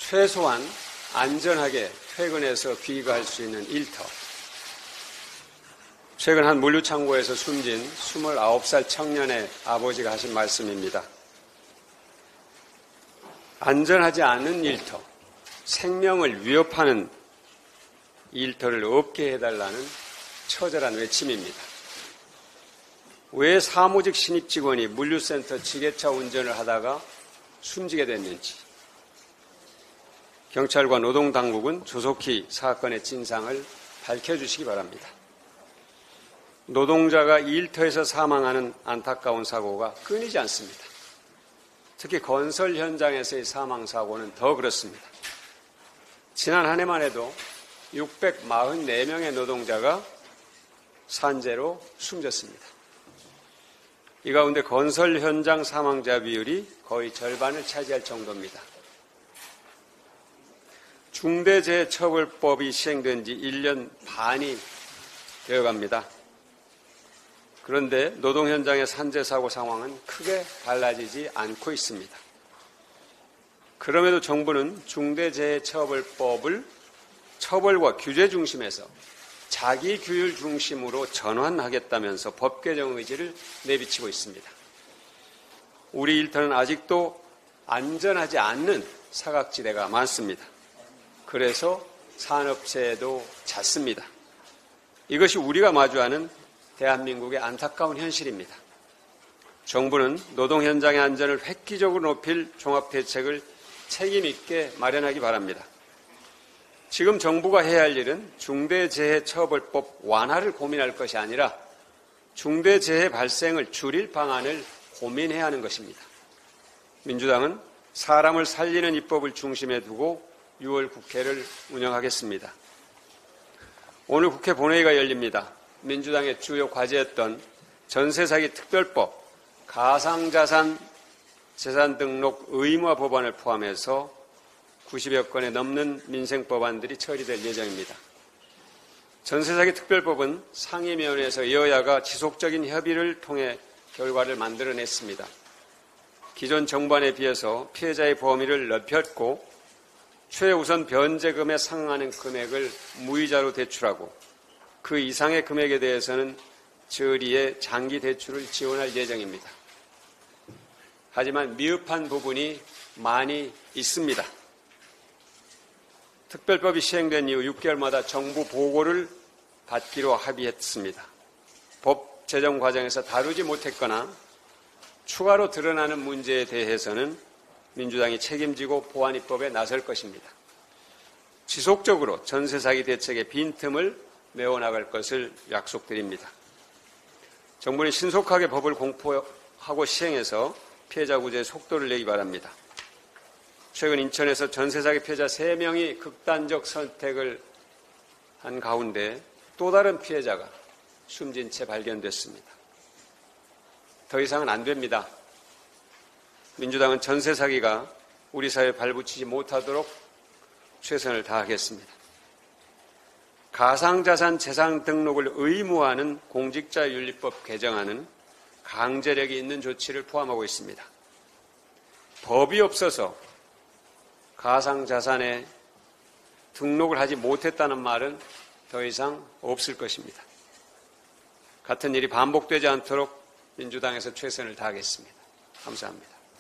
최소한 안전하게 퇴근해서 귀가할 수 있는 일터. 최근 한 물류창고에서 숨진 29살 청년의 아버지가 하신 말씀입니다. 안전하지 않은 일터, 생명을 위협하는 일터를 없게 해달라는 처절한 외침입니다. 왜 사무직 신입 직원이 물류센터 지게차 운전을 하다가 숨지게 됐는지, 경찰과 노동당국은 조속히 사건의 진상을 밝혀주시기 바랍니다. 노동자가 일터에서 사망하는 안타까운 사고가 끊이지 않습니다. 특히 건설 현장에서의 사망사고는 더 그렇습니다. 지난 한 해만 해도 644명의 노동자가 산재로 숨졌습니다. 이 가운데 건설 현장 사망자 비율이 거의 절반을 차지할 정도입니다. 중대재해처벌법이 시행된 지 1년 반이 되어갑니다. 그런데 노동 현장의 산재 사고 상황은 크게 달라지지 않고 있습니다. 그럼에도 정부는 중대재해처벌법을 처벌과 규제 중심에서 자기 규율 중심으로 전환하겠다면서 법 개정 의지를 내비치고 있습니다. 우리 일터는 아직도 안전하지 않는 사각지대가 많습니다. 그래서 산업체도 잦습니다. 이것이 우리가 마주하는 대한민국의 안타까운 현실입니다. 정부는 노동 현장의 안전을 획기적으로 높일 종합대책을 책임 있게 마련하기 바랍니다. 지금 정부가 해야 할 일은 중대재해처벌법 완화를 고민할 것이 아니라 중대재해 발생을 줄일 방안을 고민해야 하는 것입니다. 민주당은 사람을 살리는 입법을 중심에 두고 6월 국회를 운영하겠습니다. 오늘 국회 본회의가 열립니다. 민주당의 주요 과제였던 전세사기 특별법, 가상자산 재산 등록 의무화 법안을 포함해서 90여 건에 넘는 민생법안들이 처리될 예정입니다. 전세사기 특별법은 상임위원회에서 여야가 지속적인 협의를 통해 결과를 만들어냈습니다. 기존 정부안에 비해서 피해자의 범위를 넓혔고 최우선 변제금에 상응하는 금액을 무이자로 대출하고 그 이상의 금액에 대해서는 저리의 장기 대출을 지원할 예정입니다. 하지만 미흡한 부분이 많이 있습니다. 특별법이 시행된 이후 6개월마다 정부 보고를 받기로 합의했습니다. 법 제정 과정에서 다루지 못했거나 추가로 드러나는 문제에 대해서는 민주당이 책임지고 보완 입법에 나설 것입니다. 지속적으로 전세사기 대책의 빈틈을 메워나갈 것을 약속드립니다. 정부는 신속하게 법을 공포하고 시행해서 피해자 구제에 속도를 내기 바랍니다. 최근 인천에서 전세사기 피해자 3명이 극단적 선택을 한 가운데 또 다른 피해자가 숨진 채 발견됐습니다. 더 이상은 안 됩니다. 민주당은 전세사기가 우리 사회에 발붙이지 못하도록 최선을 다하겠습니다. 가상자산 재산 등록을 의무화하는 공직자윤리법 개정안은 강제력이 있는 조치를 포함하고 있습니다. 법이 없어서 가상자산에 등록을 하지 못했다는 말은 더 이상 없을 것입니다. 같은 일이 반복되지 않도록 민주당에서 최선을 다하겠습니다. 감사합니다.